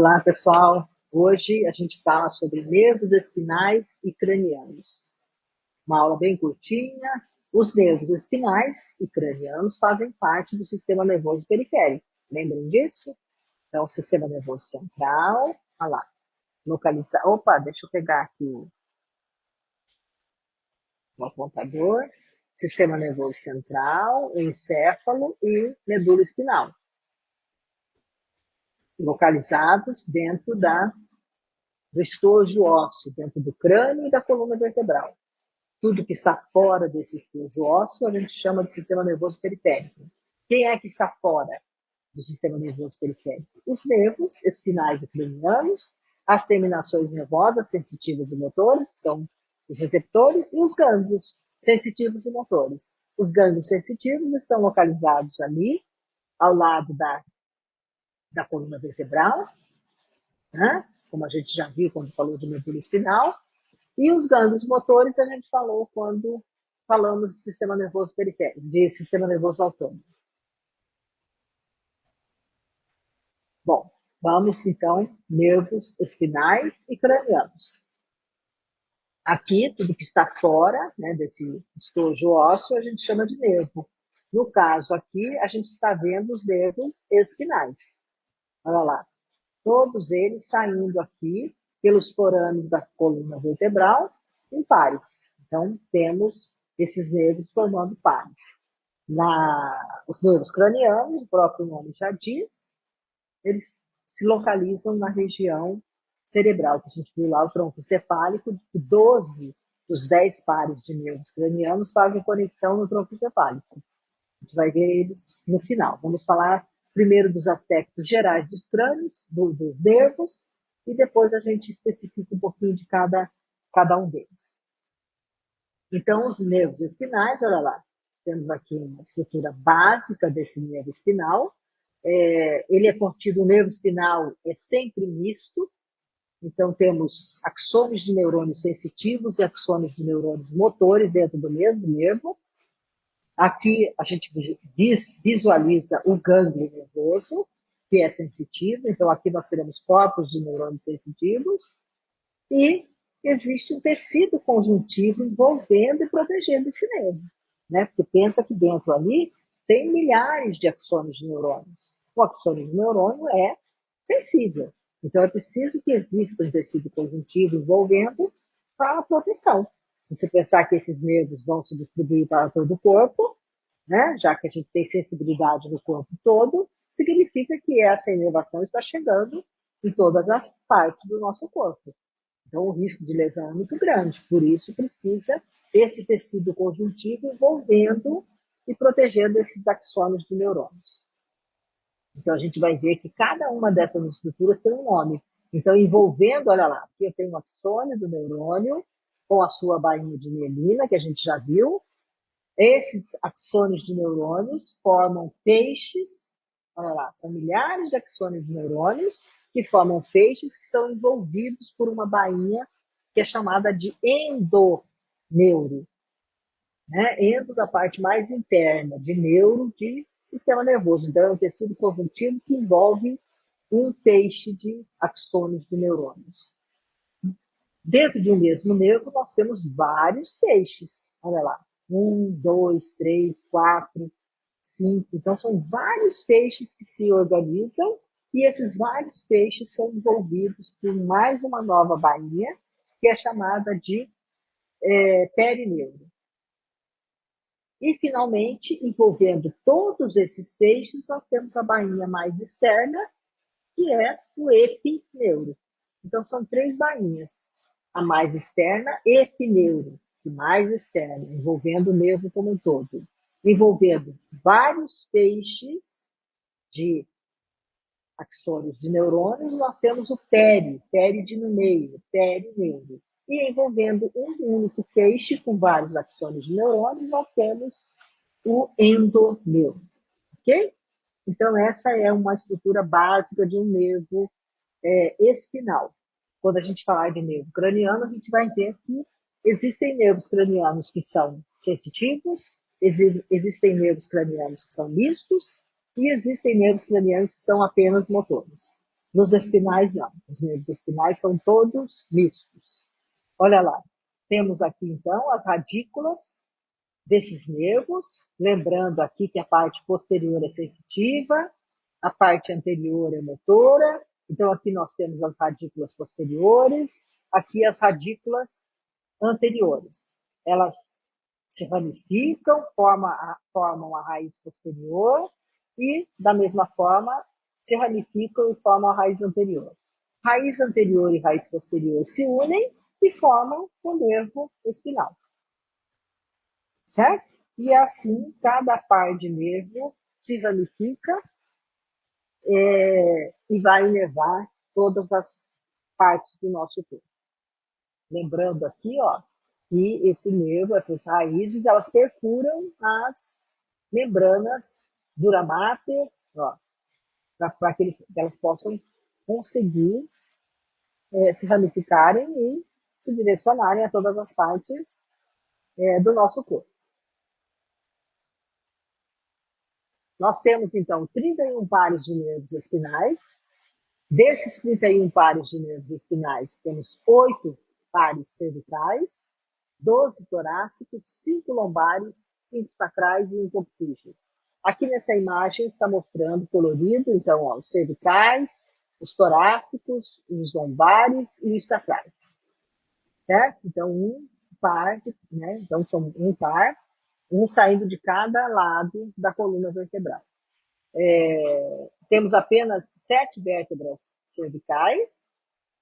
Olá, pessoal. Hoje a gente fala sobre nervos espinais e cranianos. Uma aula bem curtinha. Os nervos espinais e cranianos fazem parte do sistema nervoso periférico. Lembram disso? Então, o sistema nervoso central, olha lá, localizar. Opa, deixa eu pegar aqui o apontador. Sistema nervoso central, encéfalo e medula espinal, localizados dentro do estojo ósseo, dentro do crânio e da coluna vertebral. Tudo que está fora desse estojo ósseo a gente chama de sistema nervoso periférico. Quem é que está fora do sistema nervoso periférico? Os nervos espinais e cranianos, as terminações nervosas sensitivas e motores, que são os receptores, e os gânglios sensitivos e motores. Os gânglios sensitivos estão localizados ali, ao lado da coluna vertebral, né? Como a gente já viu quando falou de medula espinal. E os gânglios motores a gente falou quando falamos de sistema nervoso periférico, de sistema nervoso autônomo. Bom, vamos então, nervos espinais e cranianos. Aqui, tudo que está fora, né, desse estojo ósseo, a gente chama de nervo. No caso aqui, a gente está vendo os nervos espinais. Olha lá, todos eles saindo aqui pelos forames da coluna vertebral em pares. Então, temos esses nervos formando pares. Os nervos cranianos, o próprio nome já diz, eles se localizam na região cerebral, que a gente viu lá, o tronco cefálico, 12 dos 10 pares de nervos cranianos fazem conexão no tronco cefálico. A gente vai ver eles no final. Vamos falar primeiro dos aspectos gerais dos crânios, dos nervos, e depois a gente especifica um pouquinho de cada um deles. Então, os nervos espinais, olha lá, temos aqui uma estrutura básica desse nervo espinal. Ele é contido, o nervo espinal é sempre misto, então temos axônios de neurônios sensitivos e axônios de neurônios motores dentro do mesmo nervo. Aqui a gente visualiza o gânglio nervoso, que é sensitivo, então aqui nós teremos corpos de neurônios sensitivos, e existe um tecido conjuntivo envolvendo e protegendo esse nervo, né? Porque pensa que dentro ali tem milhares de axônios de neurônios. O axônio de neurônio é sensível, então é preciso que exista um tecido conjuntivo envolvendo para a proteção. Se você pensar que esses nervos vão se distribuir para todo o corpo, né? Já que a gente tem sensibilidade no corpo todo, significa que essa inervação está chegando em todas as partes do nosso corpo. Então, o risco de lesão é muito grande, por isso precisa esse tecido conjuntivo envolvendo e protegendo esses axônios de neurônios. Então, a gente vai ver que cada uma dessas estruturas tem um nome. Então, envolvendo, olha lá, aqui eu tenho o axônio do neurônio, com a sua bainha de mielina, que a gente já viu. Esses axônios de neurônios formam feixes, olha lá, são milhares de axônios de neurônios que formam feixes que são envolvidos por uma bainha que é chamada de endoneuro, né? Endo da parte mais interna, de neuro, de sistema nervoso. Então, é um tecido conjuntivo que envolve um feixe de axônios de neurônios. Dentro de um mesmo nervo, nós temos vários feixes. Olha lá. 1, 2, 3, 4, 5. Então, são vários feixes que se organizam e esses vários feixes são envolvidos por mais uma nova bainha, que é chamada de perineuro. E, finalmente, envolvendo todos esses feixes, nós temos a bainha mais externa, que é o epineuro. Então, são 3 bainhas. A mais externa, epineuro, que mais externa, envolvendo o nervo como um todo. Envolvendo vários feixes de axônios de neurônios, nós temos o peri no meio, perineuro. E envolvendo um único feixe com vários axônios de neurônios, nós temos o endoneuro. Ok? Então, essa é uma estrutura básica de um nervo espinal. Quando a gente falar de nervo craniano, a gente vai ver que existem nervos cranianos que são sensitivos, existem nervos cranianos que são mistos e existem nervos cranianos que são apenas motores. Nos espinais, não. Os nervos espinais são todos mistos. Olha lá. Temos aqui, então, as radículas desses nervos, lembrando aqui que a parte posterior é sensitiva, a parte anterior é motora. Então, aqui nós temos as radículas posteriores, aqui as radículas anteriores. Elas se ramificam, formam a raiz posterior e, da mesma forma, se ramificam e formam a raiz anterior. Raiz anterior e raiz posterior se unem e formam o nervo espinal. Certo? E assim, cada par de nervo se ramifica e vai inervar todas as partes do nosso corpo. Lembrando aqui, ó, que esse nervo, essas raízes, elas perfuram as membranas dura mater, ó, para que elas possam conseguir se ramificarem e se direcionarem a todas as partes do nosso corpo. Nós temos, então, 31 pares de nervos espinais. Desses 31 pares de nervos espinais, temos 8 pares cervicais, 12 torácicos, 5 lombares, 5 sacrais e 1 coxígeo. Aqui nessa imagem está mostrando colorido, então, ó, os cervicais, os torácicos, os lombares e os sacrais. Certo? Então, um par, né? Então, são um par, um saindo de cada lado da coluna vertebral. Temos apenas 7 vértebras cervicais,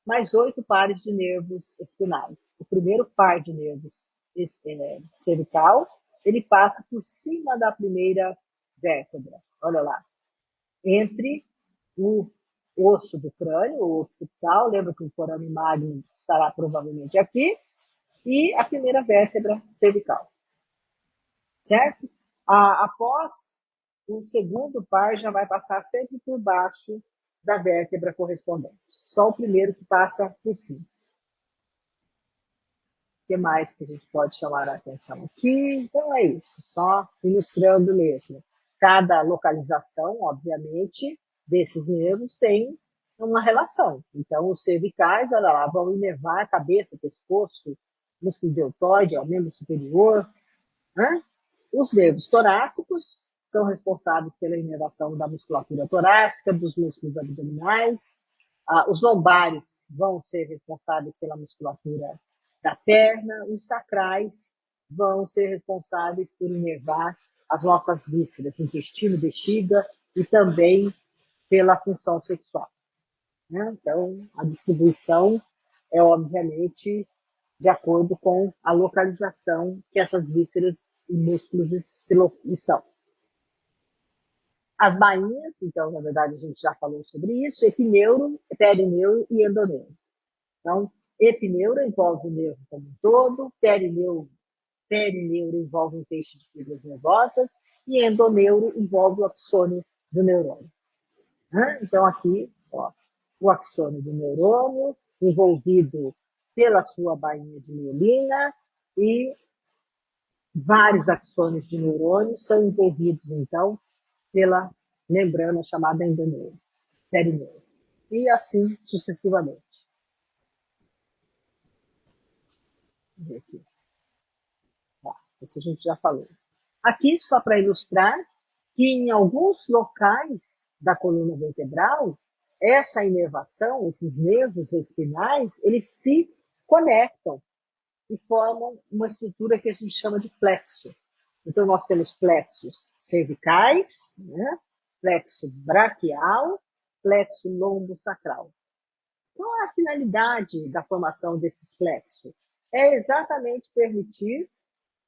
mais 8 pares de nervos espinais. O primeiro par de nervos cervical, ele passa por cima da primeira vértebra. Olha lá. Entre o osso do crânio, o occipital, lembra que o forame magno estará provavelmente aqui, e a primeira vértebra cervical. Certo? Após o segundo par, já vai passar sempre por baixo da vértebra correspondente. Só o primeiro que passa por cima. O que mais que a gente pode chamar a atenção aqui? Então é isso, só ilustrando mesmo. Cada localização, obviamente, desses nervos tem uma relação. Então, os cervicais, olha lá, vão inervar a cabeça, pescoço, músculo deltoide, ao membro superior, né? Os nervos torácicos são responsáveis pela inervação da musculatura torácica, dos músculos abdominais. Os lombares vão ser responsáveis pela musculatura da perna. Os sacrais vão ser responsáveis por inervar as nossas vísceras, intestino, bexiga e também pela função sexual. Né? Então, a distribuição é, obviamente, de acordo com a localização que essas vísceras e músculos estão. As bainhas, então, na verdade, a gente já falou sobre isso, epineuro, perineuro e endoneuro. Então, epineuro envolve o nervo como um todo, perineuro envolve um feixe de fibras nervosas e endoneuro envolve o axônio do neurônio. Então, aqui, ó, o axônio do neurônio, envolvido pela sua bainha de mielina, e vários axônios de neurônio são envolvidos, então, pela membrana chamada endoneuro, perineuro. E assim sucessivamente. Vamos ver aqui. Tá, isso a gente já falou. Aqui, só para ilustrar, que em alguns locais da coluna vertebral, essa inervação, esses nervos espinais, eles se conectam e formam uma estrutura que a gente chama de plexo. Então, nós temos plexos cervicais, né? Plexo braquial, plexo lombosacral. Qual é a finalidade da formação desses plexos? É exatamente permitir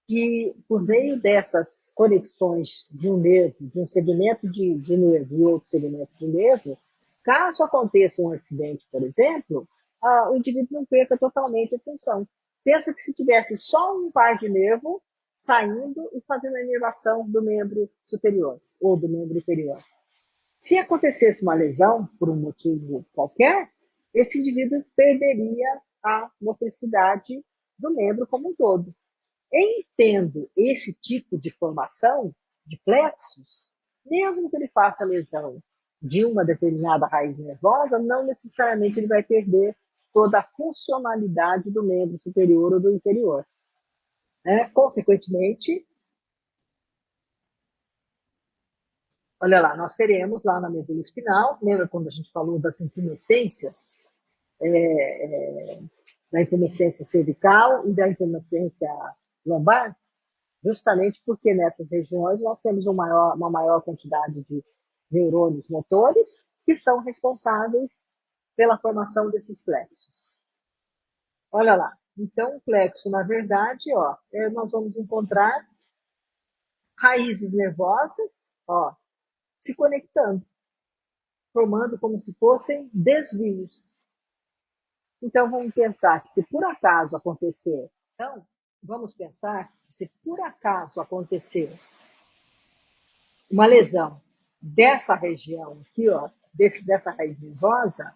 que, por meio dessas conexões de um nervo, de um segmento de nervo e outro segmento de nervo, caso aconteça um acidente, por exemplo, o indivíduo não perca totalmente a função. Pensa que se tivesse só um par de nervo saindo e fazendo a inervação do membro superior ou do membro inferior. Se acontecesse uma lesão, por um motivo qualquer, esse indivíduo perderia a motricidade do membro como um todo. Em tendo esse tipo de formação de plexos, mesmo que ele faça lesão de uma determinada raiz nervosa, não necessariamente ele vai perder toda a funcionalidade do membro superior ou do inferior. Né? Consequentemente, olha lá, nós teremos lá na medula espinal, lembra quando a gente falou das inflorescências, da inflorescência cervical e da inflorescência lombar? Justamente porque nessas regiões nós temos uma maior quantidade de neurônios motores que são responsáveis pela formação desses plexos. Olha lá, então o plexo, na verdade, ó, nós vamos encontrar raízes nervosas, ó, se conectando, formando como se fossem desvios. Então vamos pensar que se por acaso acontecer, então vamos pensar que se por acaso acontecer uma lesão dessa região aqui, ó, dessa raiz nervosa,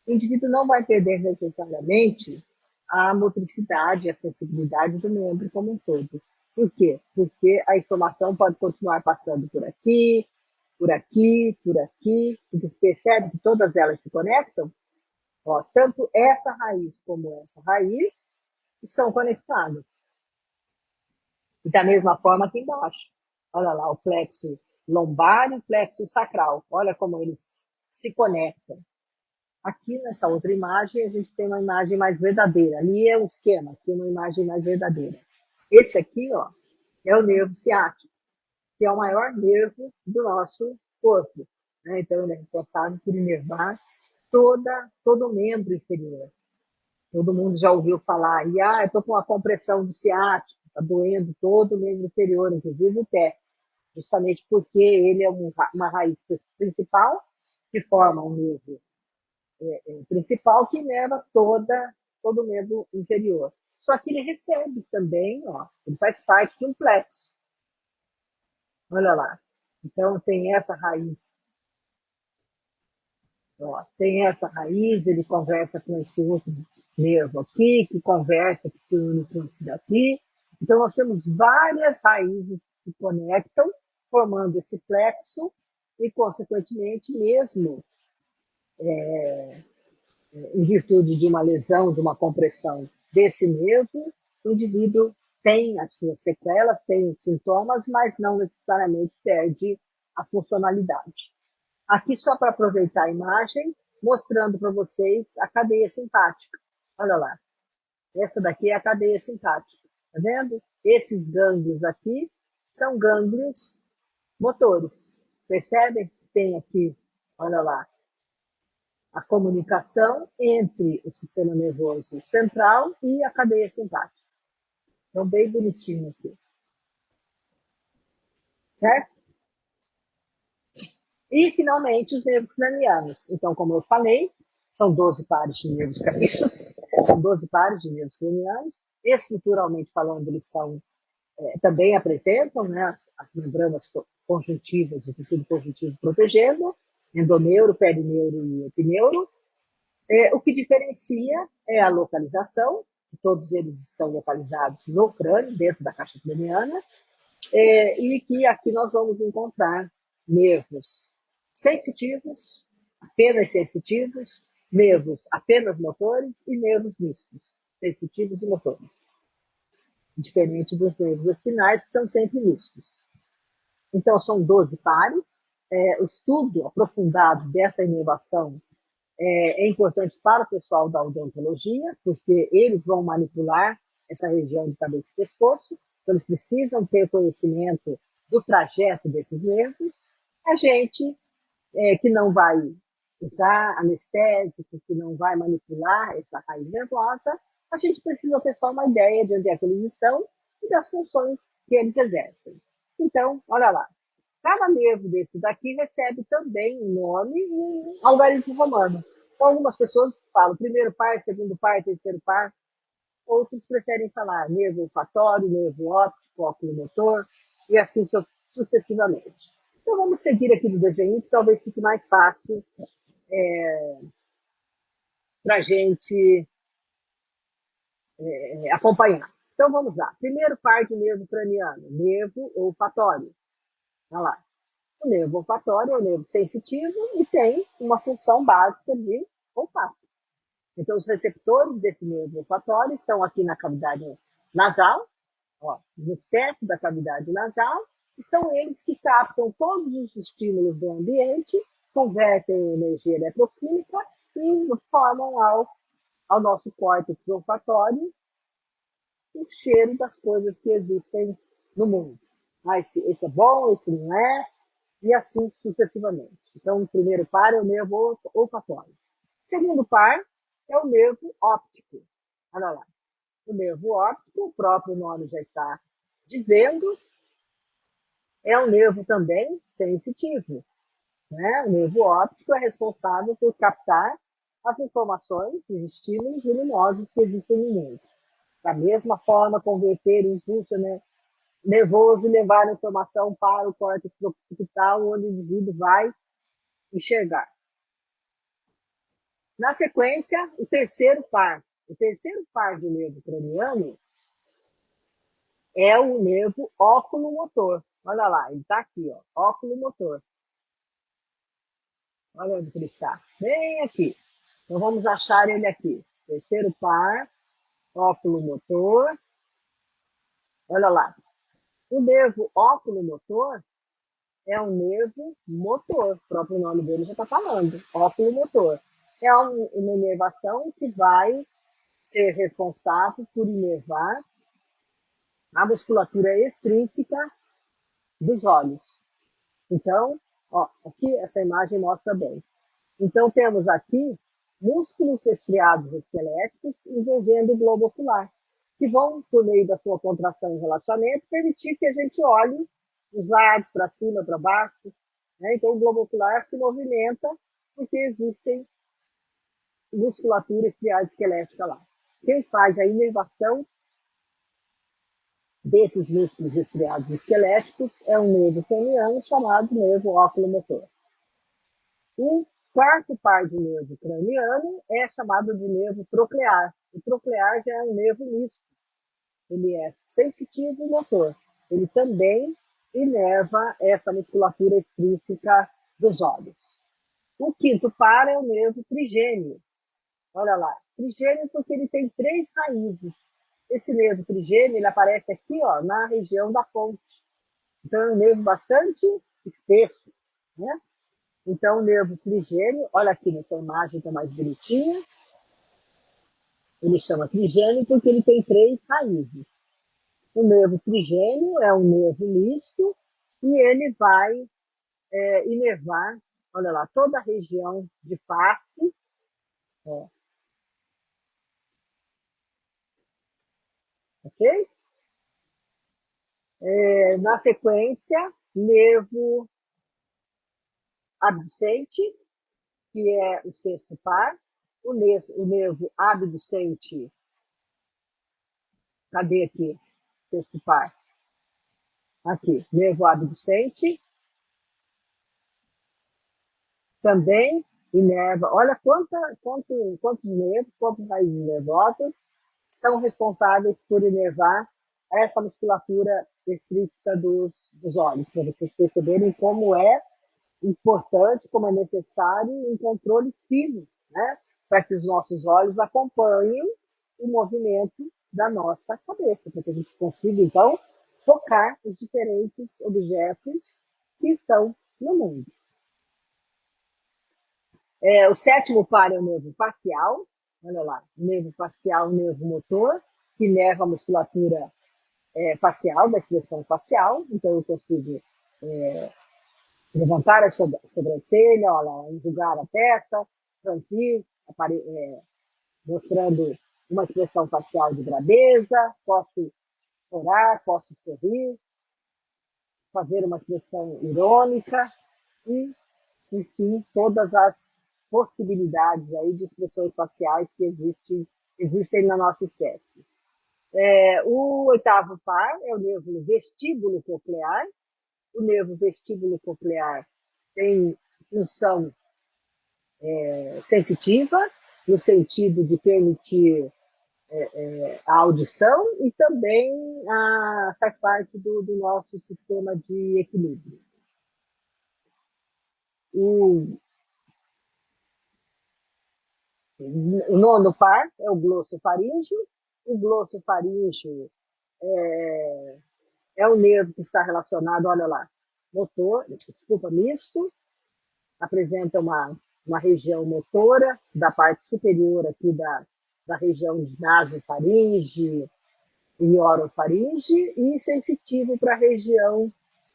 o indivíduo não vai perder necessariamente a motricidade, a sensibilidade do membro como um todo. Por quê? Porque a informação pode continuar passando por aqui, por aqui, por aqui, e percebe que todas elas se conectam? Ó, tanto essa raiz como essa raiz estão conectadas. E da mesma forma aqui embaixo. Olha lá, o plexo lombar e o plexo sacral. Olha como eles se conectam. Aqui nessa outra imagem, a gente tem uma imagem mais verdadeira. Ali é um esquema, aqui é uma imagem mais verdadeira. Esse aqui, ó, é o nervo ciático, que é o maior nervo do nosso corpo. Né? Então, ele é responsável por inervar todo o membro inferior. Todo mundo já ouviu falar, e eu estou com uma compressão do ciático, está doendo todo o membro inferior, inclusive o pé, justamente porque ele é uma raiz principal que forma um nervo principal que inerva todo o membro inferior. Só que ele recebe também, ó, ele faz parte de um plexo. Olha lá. Então tem essa raiz, ó, tem essa raiz, ele conversa com esse outro nervo aqui, que conversa, que se une com esse daqui. Então nós temos várias raízes que se conectam, formando esse plexo, e, consequentemente, mesmo em virtude de uma lesão, de uma compressão desse nervo, o indivíduo tem as suas sequelas, tem os sintomas, mas não necessariamente perde a funcionalidade. Aqui, só para aproveitar a imagem, mostrando para vocês a cadeia simpática. Olha lá, essa daqui é a cadeia simpática, tá vendo? Esses gânglios aqui são gânglios motores. Percebem? Tem aqui, olha lá, a comunicação entre o sistema nervoso central e a cadeia simpática. Então, bem bonitinho aqui, certo? E, finalmente, os nervos cranianos. Então, como eu falei, são 12 pares de nervos cranianos, são 12 pares de nervos cranianos. Estruturalmente falando, eles são, também apresentam, né, as membranas conjuntivas, o tecido conjuntivo protegendo, endoneuro, perineuro e epineuro. O que diferencia é a localização, que todos eles estão localizados no crânio, dentro da caixa craniana, e que aqui nós vamos encontrar nervos sensitivos, apenas sensitivos, nervos apenas motores e nervos mistos, sensitivos e motores. Diferente dos nervos espinais, que são sempre mistos. Então, são 12 pares. O estudo aprofundado dessa inervação é importante para o pessoal da odontologia, porque eles vão manipular essa região de cabeça e pescoço, então eles precisam ter conhecimento do trajeto desses nervos. A gente que não vai usar anestésico, que não vai manipular essa raiz nervosa, a gente precisa ter só uma ideia de onde é que eles estão e das funções que eles exercem. Então, olha lá, cada nervo desse daqui recebe também um nome e um algarismo romano. Então, algumas pessoas falam primeiro par, segundo par, terceiro par. Outros preferem falar nervo olfatório, nervo óptico, oculomotor e assim sucessivamente. Então, vamos seguir aqui no desenho, que talvez fique mais fácil para a gente acompanhar. Então, vamos lá. Primeiro par de nervo craniano, nervo olfatório. Olha lá. O nervo olfatório é o nervo sensitivo e tem uma função básica de olfato. Então, os receptores desse nervo olfatório estão aqui na cavidade nasal, ó, no teto da cavidade nasal, e são eles que captam todos os estímulos do ambiente, convertem em energia eletroquímica e formam ao nosso córtex olfatório o cheiro das coisas que existem no mundo. Ah, esse é bom, esse não é, e assim sucessivamente. Então, o primeiro par é o nervo olfatório. O segundo par é o nervo óptico. Olha lá. O nervo óptico, o próprio nome já está dizendo, é um nervo também sensitivo. Né? O nervo óptico é responsável por captar as informações, os estímulos luminosos que existem no mundo. Da mesma forma, converter o impulso, né, nervoso e levar a informação para o córtex occipital, onde o indivíduo vai enxergar. Na sequência, o terceiro par. O terceiro par de nervo craniano é o nervo óculo-motor. Olha lá, ele está aqui, ó, óculo-motor. Olha onde ele está. Bem aqui. Então vamos achar ele aqui. Terceiro par, óculo-motor. Olha lá. O nervo óculo-motor é um nervo motor. O próprio nome dele já está falando. Óculo-motor. É uma inervação que vai ser responsável por inervar a musculatura extrínseca dos olhos. Então, ó, aqui essa imagem mostra bem. Então, temos aqui músculos estriados esqueléticos envolvendo o globo ocular, que vão, por meio da sua contração e relaxamento, permitir que a gente olhe os lados, para cima, para baixo. Né? Então, o globo ocular se movimenta porque existem musculatura estriada esquelética lá. Quem faz a inervação desses músculos estriados esqueléticos é um nervo craniano chamado nervo óculo-motor. O quarto par de nervo craniano é chamado de nervo troclear. O troclear já é um nervo misto. Ele é sensitivo e motor. Ele também inerva essa musculatura extrínseca dos olhos. O quinto par é o nervo trigêmeo. Olha lá, trigêmeo porque ele tem três raízes. Esse nervo trigêmeo ele aparece aqui, ó, na região da ponte. Então é um nervo bastante espesso, né? Então, o nervo trigêmeo, olha aqui nessa imagem que é mais bonitinha, ele chama trigêmeo porque ele tem três raízes. O nervo trigêmeo é um nervo misto e ele vai inervar, olha lá, toda a região de face, ó, ok? Na sequência, nervo abducente, que é o sexto par, o nervo abducente, cadê aqui? Sexto par. Aqui, nervo abducente, também inerva. Olha quantos nervos, quantas raízes nervosas são responsáveis por inervar essa musculatura extrínseca dos olhos, para vocês perceberem como é importante, como é necessário um controle fino, né? Para que os nossos olhos acompanhem o movimento da nossa cabeça, para que a gente consiga, então, focar os diferentes objetos que estão no mundo. O sétimo par é o nervo facial, olha lá, o nervo facial, o nervo motor, que inerva a musculatura facial, da expressão facial, então eu consigo levantar a sobrancelha, olha lá, enrugar a testa, franzir, mostrando uma expressão facial de grandeza, posso orar, posso sorrir, fazer uma expressão irônica e, enfim, todas as possibilidades aí de expressões faciais que existem na nossa espécie. O oitavo par é o nervo vestíbulo coclear. O nervo vestíbulo coclear tem função sensitiva, no sentido de permitir a audição e também faz parte do nosso sistema de equilíbrio. O, o nono par é o glossofaríngeo. O glossofaríngeo é o nervo que está relacionado, olha lá, motor, desculpa, misto, apresenta uma região motora da parte superior aqui da região de nasofaringe e orofaringe e sensitivo para a região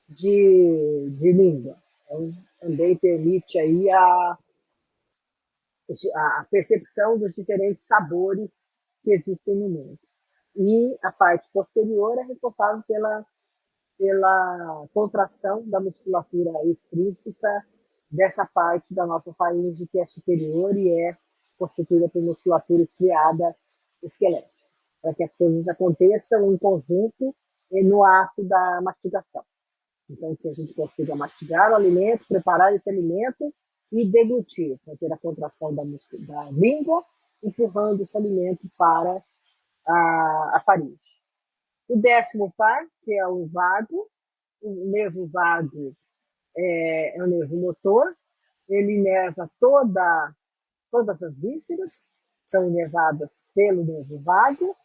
de língua. Então, também permite aí a percepção dos diferentes sabores que existem no mundo. E a parte posterior é responsável pela contração da musculatura extrínseca dessa parte da nossa faringe que é superior e é constituída por musculatura estriada esquelética, para que as coisas aconteçam em conjunto e no ato da mastigação. Então, que a gente consiga mastigar o alimento, preparar esse alimento e deglutir, fazer a contração da língua, empurrando esse alimento para a faringe. O décimo par, que é o vago, o nervo vago é o nervo motor, ele inerva todas as vísceras, são inervadas pelo nervo vago.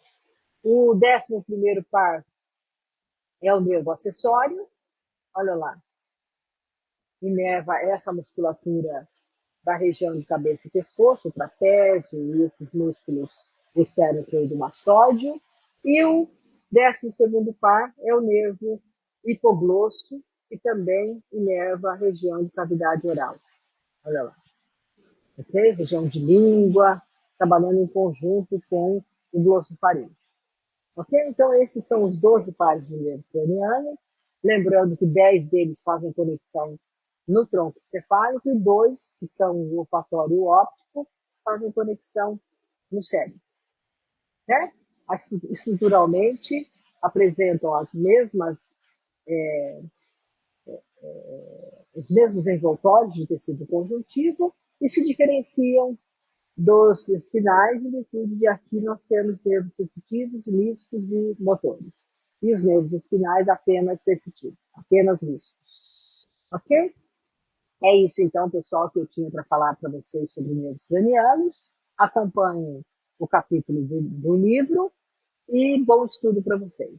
O 11º par é o nervo acessório, olha lá, inerva essa musculatura da região de cabeça e pescoço, o trapézio e esses músculos esternocleidomastoide. E o 12º par é o nervo hipoglosso, que também inerva a região de cavidade oral. Olha lá. Okay? Região de língua, trabalhando em conjunto com o glossofaríngeo. Ok? Então, esses são os 12 pares de nervos cranianos. Lembrando que 10 deles fazem conexão no tronco cefálico e 2, que são o olfatório e o óptico, fazem conexão no cérebro. Né? Estruturalmente, apresentam os mesmos envoltórios de tecido conjuntivo e se diferenciam dos espinais em virtude de aqui nós temos nervos sensitivos, místicos e motores. E os nervos espinais apenas sensitivos, apenas místicos. Ok? É isso então, pessoal, que eu tinha para falar para vocês sobre nervos cranianos. Acompanhem o capítulo do livro e bom estudo para vocês.